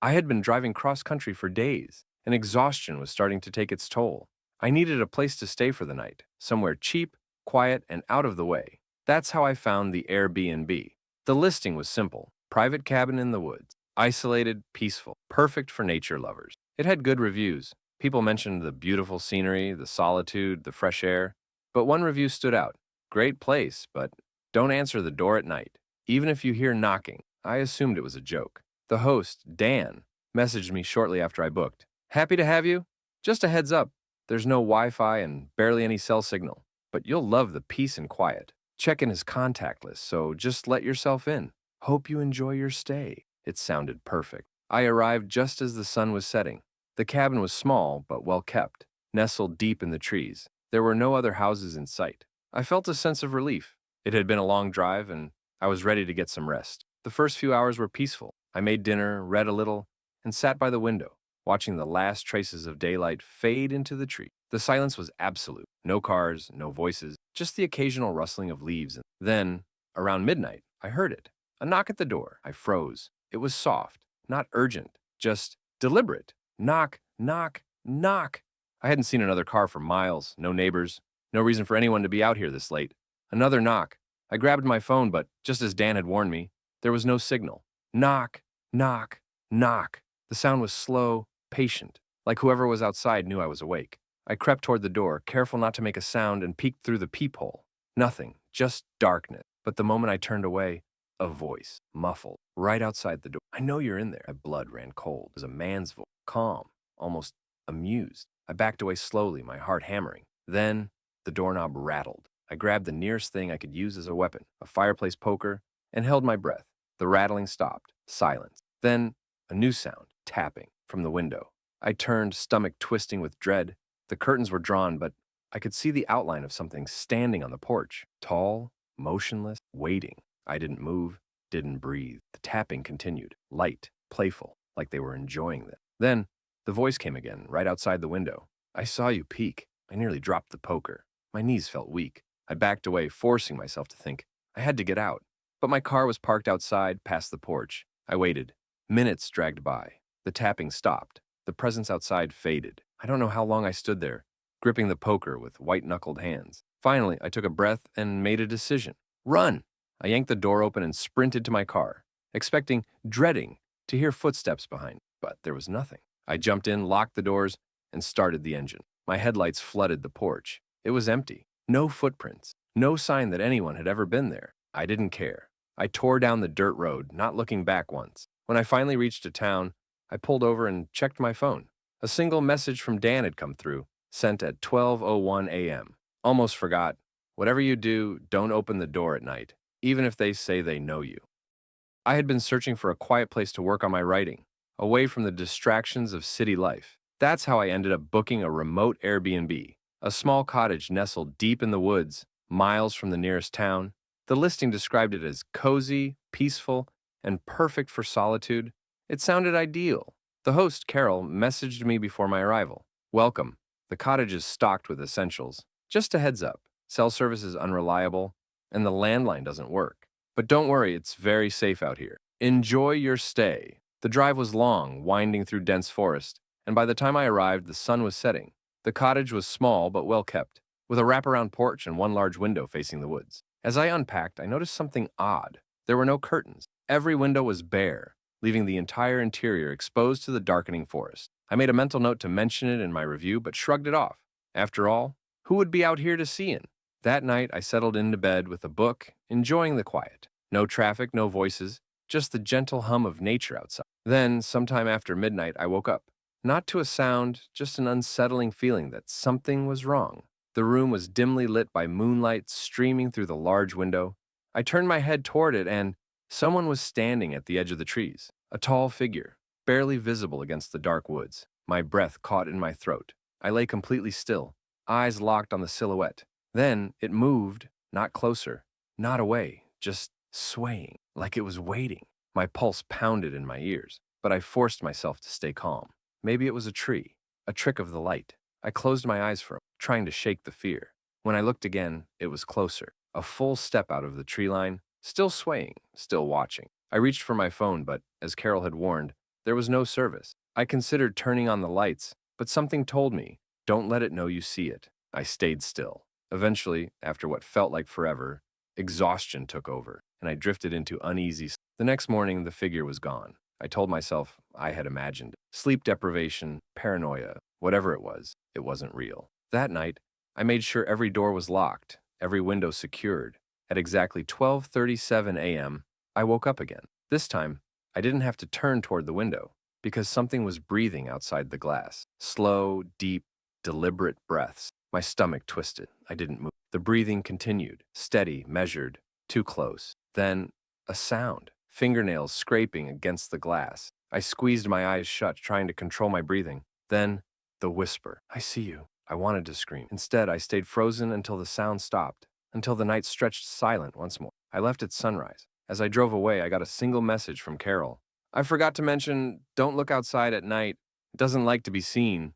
I had been driving cross country for days, and exhaustion was starting to take its toll. I needed a place to stay for the night, somewhere cheap, quiet, and out of the way. That's how I found the Airbnb. The listing was simple: private cabin in the woods, isolated, peaceful, perfect for nature lovers. It had good reviews. People mentioned the beautiful scenery, the solitude, the fresh air. But one review stood out: great place, but don't answer the door at night. Even if you hear knocking. I assumed it was a joke. The host, Dan, messaged me shortly after I booked. "Happy to have you. Just a heads up, there's no Wi-Fi and barely any cell signal, but you'll love the peace and quiet. Check-in is contactless, so just let yourself in. Hope you enjoy your stay." It sounded perfect. I arrived just as the sun was setting. The cabin was small but well kept, nestled deep in the trees. There were no other houses in sight. I felt a sense of relief. It had been a long drive, and I was ready to get some rest. The first few hours were peaceful. I made dinner, read a little, and sat by the window, watching the last traces of daylight fade into the tree. The silence was absolute. No cars, no voices, just the occasional rustling of leaves. Then, around midnight, I heard it. A knock at the door. I froze. It was soft, not urgent, just deliberate. Knock, knock, knock. I hadn't seen another car for miles, no neighbors, no reason for anyone to be out here this late. Another knock. I grabbed my phone, but just as Dan had warned me, there was no signal. Knock, knock, knock. The sound was slow, patient, like whoever was outside knew I was awake. I crept toward the door, careful not to make a sound, and peeked through the peephole. Nothing, just darkness. But the moment I turned away, a voice, muffled, right outside the door. "I know you're in there." My blood ran cold. It was a man's voice, calm, almost amused. I backed away slowly, my heart hammering. Then, the doorknob rattled. I grabbed the nearest thing I could use as a weapon, a fireplace poker, and held my breath. The rattling stopped. Silence. Then, a new sound, tapping, from the window. I turned, stomach twisting with dread. The curtains were drawn, but I could see the outline of something standing on the porch. Tall, motionless, waiting. I didn't move, didn't breathe. The tapping continued, light, playful, like they were enjoying it. Then, the voice came again, right outside the window. "I saw you peek." I nearly dropped the poker. My knees felt weak. I backed away, forcing myself to think. I had to get out. But my car was parked outside, past the porch. I waited. Minutes dragged by. The tapping stopped. The presence outside faded. I don't know how long I stood there, gripping the poker with white-knuckled hands. Finally, I took a breath and made a decision. Run! I yanked the door open and sprinted to my car, dreading, to hear footsteps behind. But there was nothing. I jumped in, locked the doors, and started the engine. My headlights flooded the porch. It was empty. No footprints. No sign that anyone had ever been there. I didn't care. I tore down the dirt road, not looking back once. When I finally reached a town, I pulled over and checked my phone. A single message from Dan had come through, sent at 12:01 a.m. Almost forgot. "Whatever you do, don't open the door at night, even if they say they know you." I had been searching for a quiet place to work on my writing, away from the distractions of city life. That's how I ended up booking a remote Airbnb, a small cottage nestled deep in the woods, miles from the nearest town. The listing described it as cozy, peaceful, and perfect for solitude. It sounded ideal. The host, Carol, messaged me before my arrival. "Welcome. The cottage is stocked with essentials. Just a heads up, cell service is unreliable, and the landline doesn't work. But don't worry, it's very safe out here. Enjoy your stay." The drive was long, winding through dense forest, and by the time I arrived, the sun was setting. The cottage was small but well kept, with a wraparound porch and one large window facing the woods. As I unpacked, I noticed something odd. There were no curtains. Every window was bare, leaving the entire interior exposed to the darkening forest. I made a mental note to mention it in my review, but shrugged it off. After all, who would be out here to see in? That night, I settled into bed with a book, enjoying the quiet. No traffic, no voices, just the gentle hum of nature outside. Then, sometime after midnight, I woke up. Not to a sound, just an unsettling feeling that something was wrong. The room was dimly lit by moonlight streaming through the large window. I turned my head toward it, and someone was standing at the edge of the trees. A tall figure, barely visible against the dark woods, my breath caught in my throat. I lay completely still, eyes locked on the silhouette. Then it moved, not closer, not away, just swaying, like it was waiting. My pulse pounded in my ears, but I forced myself to stay calm. Maybe it was a tree, a trick of the light. I closed my eyes for a moment, trying to shake the fear. When I looked again, it was closer, a full step out of the tree line, still swaying, still watching. I reached for my phone, but, as Carol had warned, there was no service. I considered turning on the lights, but something told me, don't let it know you see it. I stayed still. Eventually, after what felt like forever, exhaustion took over, and I drifted into uneasy. The next morning, the figure was gone. I told myself I had imagined it. Sleep deprivation, paranoia, whatever it wasn't real. That night, I made sure every door was locked, every window secured. At exactly 12:37 a.m., I woke up again. This time, I didn't have to turn toward the window, because something was breathing outside the glass. Slow, deep, deliberate breaths. My stomach twisted. I didn't move. The breathing continued, steady, measured, too close. Then, a sound, fingernails scraping against the glass. I squeezed my eyes shut, trying to control my breathing. Then, the whisper, I see you. I wanted to scream. Instead, I stayed frozen until the sound stopped, until the night stretched silent once more. I left at sunrise. As I drove away, I got a single message from Carol. I forgot to mention, don't look outside at night. It doesn't like to be seen.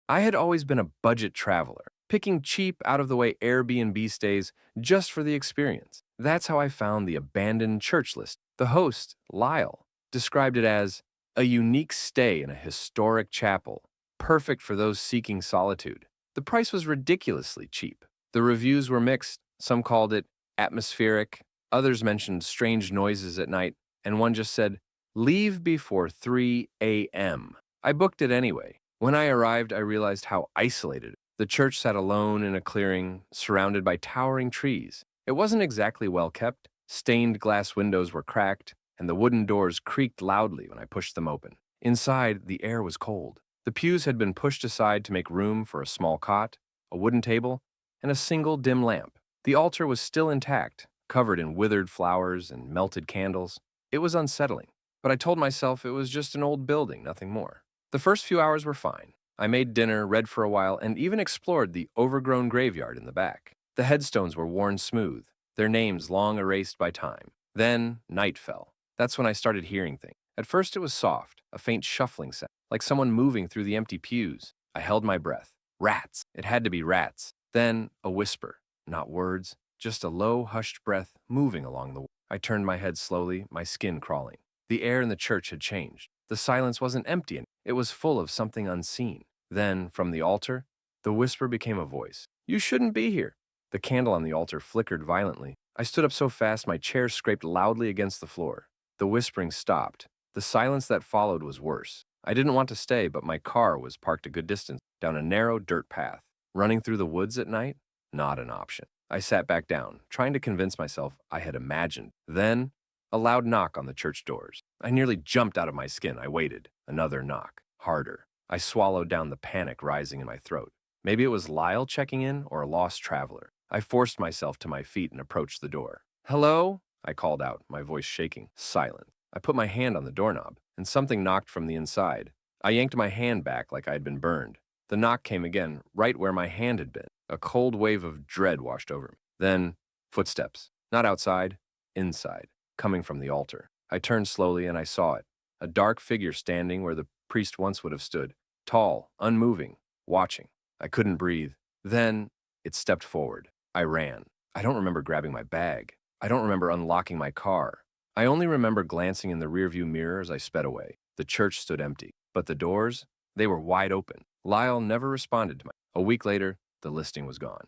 I had always been a budget traveler, picking cheap, out-of-the-way Airbnb stays just for the experience. That's how I found the abandoned church list. The host, Lyle, described it as a unique stay in a historic chapel, perfect for those seeking solitude. The price was ridiculously cheap. The reviews were mixed. Some called it atmospheric, others mentioned strange noises at night, and one just said, leave before 3 a.m. I booked it anyway. When I arrived, I realized how isolated. The church sat alone in a clearing, surrounded by towering trees. It wasn't exactly well kept. Stained glass windows were cracked, and the wooden doors creaked loudly when I pushed them open. Inside, the air was cold. The pews had been pushed aside to make room for a small cot, a wooden table, and a single dim lamp. The altar was still intact, covered in withered flowers and melted candles. It was unsettling, but I told myself it was just an old building, nothing more. The first few hours were fine. I made dinner, read for a while, and even explored the overgrown graveyard in the back. The headstones were worn smooth, their names long erased by time. Then, night fell. That's when I started hearing things. At first it was soft, a faint shuffling sound, like someone moving through the empty pews. I held my breath. Rats. It had to be rats. Then, a whisper. Not words, just a low, hushed breath moving along the wall. I turned my head slowly, my skin crawling. The air in the church had changed. The silence wasn't empty, it was full of something unseen. Then, from the altar, the whisper became a voice. You shouldn't be here. The candle on the altar flickered violently. I stood up so fast my chair scraped loudly against the floor. The whispering stopped. The silence that followed was worse. I didn't want to stay, but my car was parked a good distance down a narrow dirt path. Running through the woods at night? Not an option. I sat back down, trying to convince myself I had imagined. Then, a loud knock on the church doors. I nearly jumped out of my skin. I waited. Another knock. Harder. I swallowed down the panic rising in my throat. Maybe it was Lyle checking in or a lost traveler. I forced myself to my feet and approached the door. Hello? I called out, my voice shaking. Silent. I put my hand on the doorknob, and something knocked from the inside. I yanked my hand back like I had been burned. The knock came again, right where my hand had been. A cold wave of dread washed over me. Then, footsteps. Not outside, inside, coming from the altar. I turned slowly and I saw it. A dark figure standing where the priest once would have stood. Tall, unmoving, watching. I couldn't breathe. Then, it stepped forward. I ran. I don't remember grabbing my bag. I don't remember unlocking my car. I only remember glancing in the rearview mirror as I sped away. The church stood empty, but the doors, they were wide open. Lyle never responded to my. A week later, the listing was gone.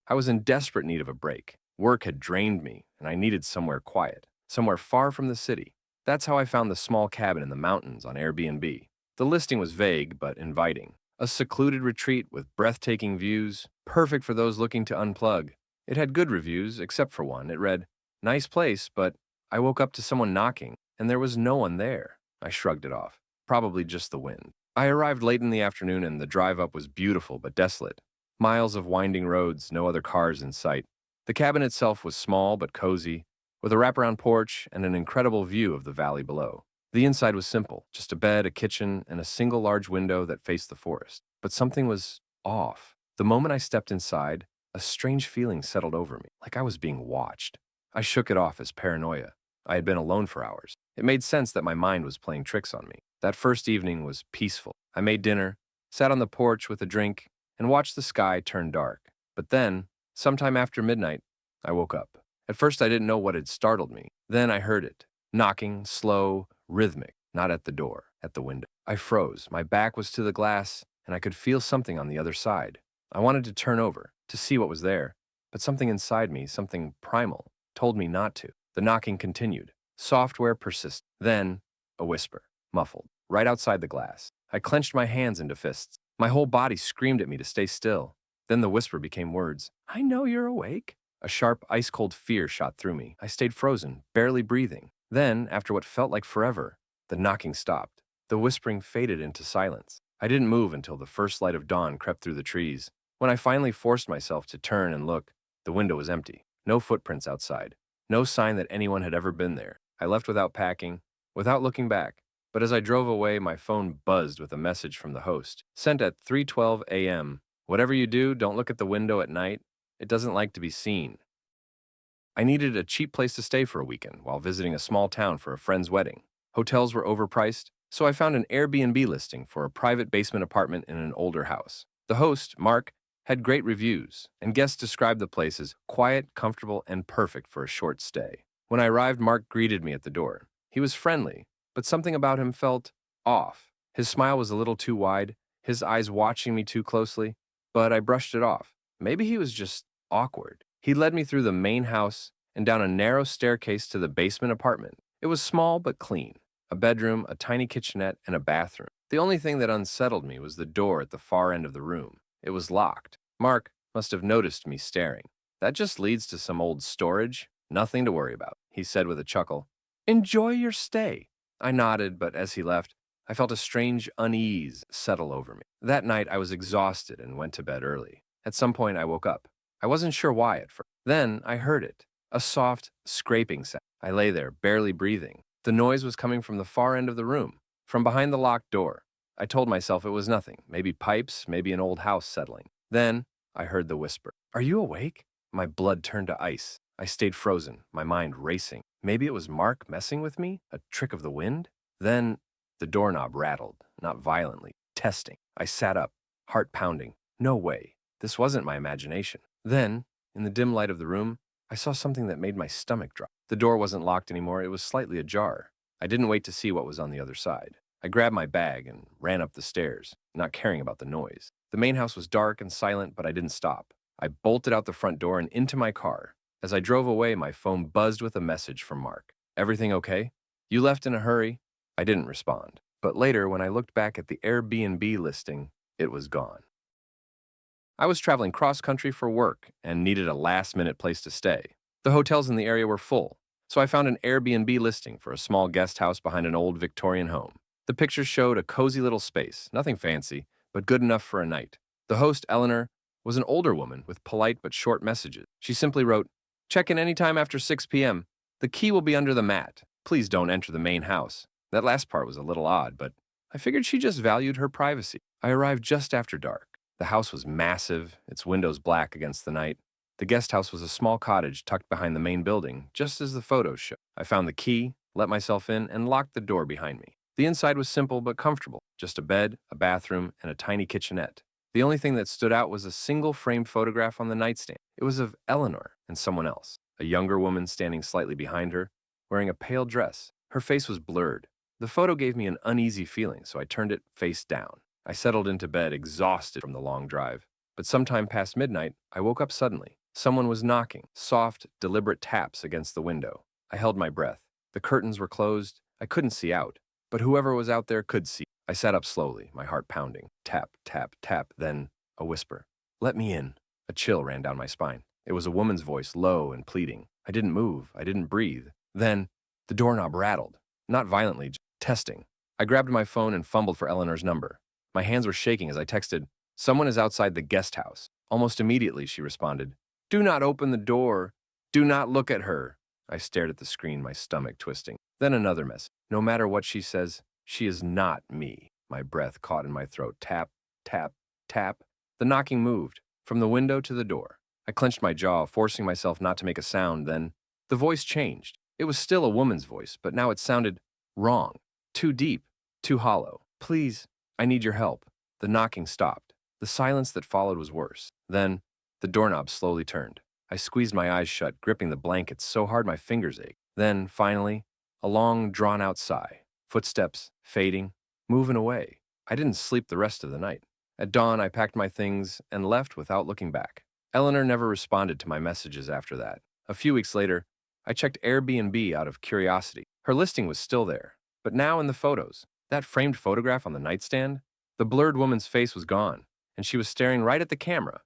I was in desperate need of a break. Work had drained me, and I needed somewhere quiet, somewhere far from the city. That's how I found the small cabin in the mountains on Airbnb. The listing was vague but inviting. A secluded retreat with breathtaking views, perfect for those looking to unplug. It had good reviews, except for one. It read, nice place, but I woke up to someone knocking, and there was no one there. I shrugged it off. Probably just the wind. I arrived late in the afternoon, and the drive up was beautiful but desolate. Miles of winding roads, no other cars in sight. The cabin itself was small but cozy, with a wraparound porch and an incredible view of the valley below. The inside was simple, just a bed, a kitchen, and a single large window that faced the forest. But something was off. The moment I stepped inside, a strange feeling settled over me, like I was being watched. I shook it off as paranoia. I had been alone for hours. It made sense that my mind was playing tricks on me. That first evening was peaceful. I made dinner, sat on the porch with a drink, and watched the sky turn dark. But then, sometime after midnight, I woke up. At first, I didn't know what had startled me. Then I heard it, knocking, slow, rhythmic, not at the door, at the window. I froze. My back was to the glass, and I could feel something on the other side. I wanted to turn over, to see what was there, but something inside me, something primal, told me not to. The knocking continued. Software persisted. Then, a whisper, muffled, right outside the glass. I clenched my hands into fists. My whole body screamed at me to stay still. Then the whisper became words. I know you're awake. A sharp, ice-cold fear shot through me. I stayed frozen, barely breathing. Then, after what felt like forever, the knocking stopped. The whispering faded into silence. I didn't move until the first light of dawn crept through the trees. When I finally forced myself to turn and look, the window was empty. No footprints outside. No sign that anyone had ever been there. I left without packing, without looking back. But as I drove away, my phone buzzed with a message from the host, sent at 3:12 a.m. Whatever you do, don't look at the window at night. It doesn't like to be seen. I needed a cheap place to stay for a weekend while visiting a small town for a friend's wedding. Hotels were overpriced, so I found an Airbnb listing for a private basement apartment in an older house. The host, Mark, had great reviews, and guests described the place as quiet, comfortable, and perfect for a short stay. When I arrived, Mark greeted me at the door. He was friendly, but something about him felt off. His smile was a little too wide, his eyes watching me too closely, but I brushed it off. Maybe he was just awkward. He led me through the main house and down a narrow staircase to the basement apartment. It was small but clean. A bedroom, a tiny kitchenette, and a bathroom. The only thing that unsettled me was the door at the far end of the room. It was locked. Mark must have noticed me staring. That just leads to some old storage. Nothing to worry about, he said with a chuckle. Enjoy your stay. I nodded, but as he left, I felt a strange unease settle over me. That night, I was exhausted and went to bed early. At some point, I woke up. I wasn't sure why at first. Then I heard it, a soft, scraping sound. I lay there, barely breathing. The noise was coming from the far end of the room, from behind the locked door. I told myself it was nothing, maybe pipes, maybe an old house settling. Then I heard the whisper. Are you awake? My blood turned to ice. I stayed frozen, my mind racing. Maybe it was Mark messing with me, a trick of the wind? Then the doorknob rattled, not violently, testing. I sat up, heart pounding. No way. This wasn't my imagination. Then, in the dim light of the room, I saw something that made my stomach drop. The door wasn't locked anymore, it was slightly ajar. I didn't wait to see what was on the other side. I grabbed my bag and ran up the stairs, not caring about the noise. The main house was dark and silent, but I didn't stop. I bolted out the front door and into my car. As I drove away, my phone buzzed with a message from Mark. Everything okay? You left in a hurry? I didn't respond. But later, when I looked back at the Airbnb listing, it was gone. I was traveling cross-country for work and needed a last-minute place to stay. The hotels in the area were full, so I found an Airbnb listing for a small guest house behind an old Victorian home. The pictures showed a cozy little space, nothing fancy, but good enough for a night. The host, Eleanor, was an older woman with polite but short messages. She simply wrote, "Check in anytime after 6 p.m. The key will be under the mat. Please don't enter the main house." That last part was a little odd, but I figured she just valued her privacy. I arrived just after dark. The house was massive, its windows black against the night. The guest house was a small cottage tucked behind the main building, just as the photos show. I found the key, let myself in, and locked the door behind me. The inside was simple but comfortable, just a bed, a bathroom, and a tiny kitchenette. The only thing that stood out was a single framed photograph on the nightstand. It was of Eleanor and someone else, a younger woman standing slightly behind her, wearing a pale dress. Her face was blurred. The photo gave me an uneasy feeling, so I turned it face down. I settled into bed, exhausted from the long drive. But sometime past midnight, I woke up suddenly. Someone was knocking, soft, deliberate taps against the window. I held my breath. The curtains were closed. I couldn't see out, but whoever was out there could see. I sat up slowly, my heart pounding. Tap, tap, tap, then a whisper. "Let me in." A chill ran down my spine. It was a woman's voice, low and pleading. I didn't move. I didn't breathe. Then the doorknob rattled. Not violently, just testing. I grabbed my phone and fumbled for Eleanor's number. My hands were shaking as I texted, "Someone is outside the guest house." Almost immediately, she responded, "Do not open the door. Do not look at her." I stared at the screen, my stomach twisting. Then another message. No matter what she says, she is not me. My breath caught in my throat. Tap, tap, tap. The knocking moved, from the window to the door. I clenched my jaw, forcing myself not to make a sound. Then the voice changed. It was still a woman's voice, but now it sounded wrong. Too deep, too hollow. Please, I need your help. The knocking stopped. The silence that followed was worse. Then the doorknob slowly turned. I squeezed my eyes shut, gripping the blankets so hard my fingers ached. Then, finally, a long, drawn-out sigh. Footsteps, fading, moving away. I didn't sleep the rest of the night. At dawn, I packed my things and left without looking back. Eleanor never responded to my messages after that. A few weeks later, I checked Airbnb out of curiosity. Her listing was still there, but now in the photos. That framed photograph on the nightstand, the blurred woman's face was gone, and she was staring right at the camera.